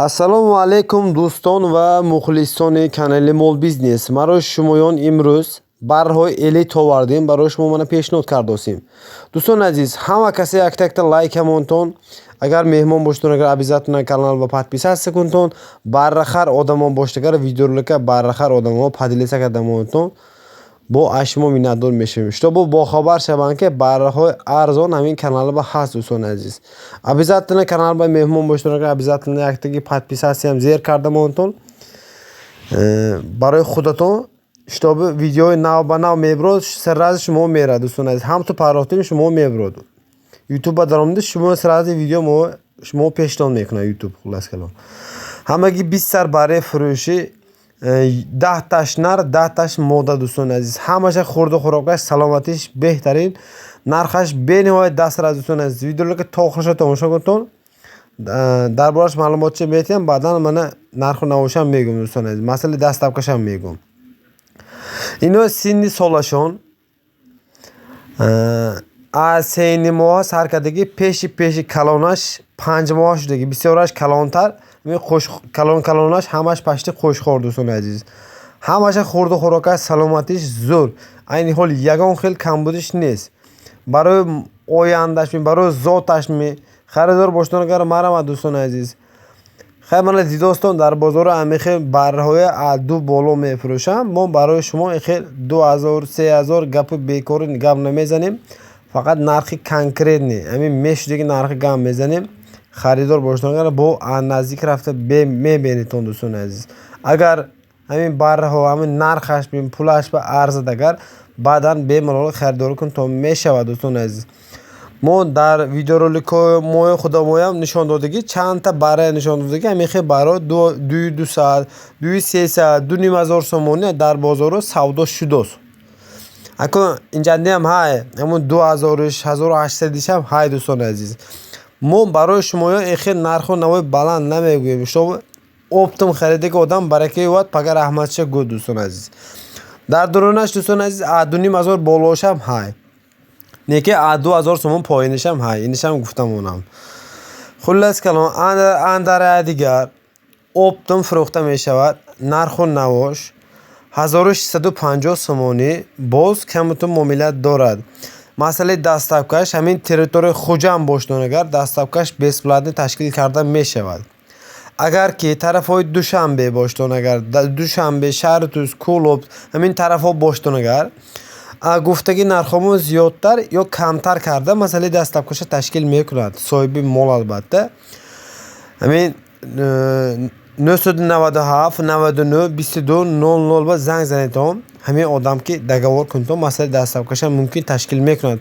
Ассалому алайкум дӯстон ва мухлисони канали Мол Бизнес. Маро шумоён имрӯз барҳои элит овардем, барои шумо мана пешниҳод кардосем. Дӯстон азиз, ҳама касе як-якта лайкамонтон, агар меҳмон боштон, агар обязательно канал ва подписатсия кунтон, баррахар одамон боштагар видеоролика баррахар одамон поделиться кардамонтон. бо аз шумо миннатдор мешавем, чтобы бохабар шаванд ки барраҳои арзон ҳамин каналба ҳаст. Дӯстон азиз, обязательно каналба меҳмон боштон, агар обязательно яктаги подписатсиям зер кардамонтон барои худатон, чтобы видеои нав ба нав мебирод, сразу шумо мерад. Дӯстон азиз, ҳам то парохтем шумо мебирод. ютуба даромади шумо сразу видео шумо пешниҳод мекунад ютуб. Хулас калом ҳамаги 20 сар барои фурӯши 10 таш нар 10 таш мода. Дӯстон азиз, ҳамаша хурду хӯрокаш саломатиш беҳтарин, нархаш бениҳоят дастар аст. Дӯстон азиз, видеоролика то охирша тамошо кунтон, дар бораш маълумотчи метиҳам, баъдан мана нарху навошам мегӯм. Дӯстон азиз, масъалаи дастапкашам мегӯм. ино синни солашон аз сени моҳа саркардагӣ пеши калонаш 5 моҳа шудагӣ, бисёраш калонтар, калонаш ҳамаш пашти хушхор. Дӯстон азиз, ҳамаша хурду хӯрокаш саломатиш зур, айни ҳол ягон хел камбудиш нест. барои ояндаш барои зоташ харидор боштон агар марамад. Дӯстон азиз, хай мана дидостон дар бозори амихел барҳои аду боло мефурӯшам. мо барои шумо ихел 2000-3000 гапи бекори гап намезанем, фақат нархи конкретни ҳамин мешудагӣ нархи гап мезанем. харидор боштон агар бо наздик рафта мебинитон. Дӯстон азиз, агар ҳамин барҳо ҳамин нархаш пулаш ба арзад, агар баъдан бемалол харидорӣ кунтон мешавад. Дӯстон азиз, мо дар видеороликҳои мои худамоям нишон додагӣ чандта барая нишон додагӣ ҳамин хел баро 2200, 2300, 2500 сомони дар бозоро савдо шудост. акун инҷандиам ҳай ҳамун 2000-иш 1800-ишам ҳай. Дӯстон азиз, мо барои шумоён ихел нарху навои баланд намегӯем, чтобы оптум харидаги одам баракаи вад пага раҳматша гӯд. Дӯстон азиз, дар дуронаш дӯстон азиз 2500 болошам ҳай, не ки 2000 сомон поинишам ҳай. инишам гуфтамонам. хуллас калом андараи дигар оптум фурӯхта мешавад, нарху навош 1650 сомонӣ, боз камуту муомилат дорад. масъалаи дастапкаш ҳамин территорияи хуҷам боштон, агар дастапкаш бесплатни ташкил карда мешавад. агар ки тарафҳои душанбе боштон, агар душанбе, шаҳрутуз, кӯлоб ҳамин тарафҳо боштон, агар гуфтаги нархҳомо зиёдтар ё камтар карда масъалаи дастапкаша ташкил мекунад соҳиби мол. албатта ҳамин 997 99 22 00 ба занг занедон, ҳамин одам ки договор кунтон масъалаи дастапкаша мумкин ташкил мекунад.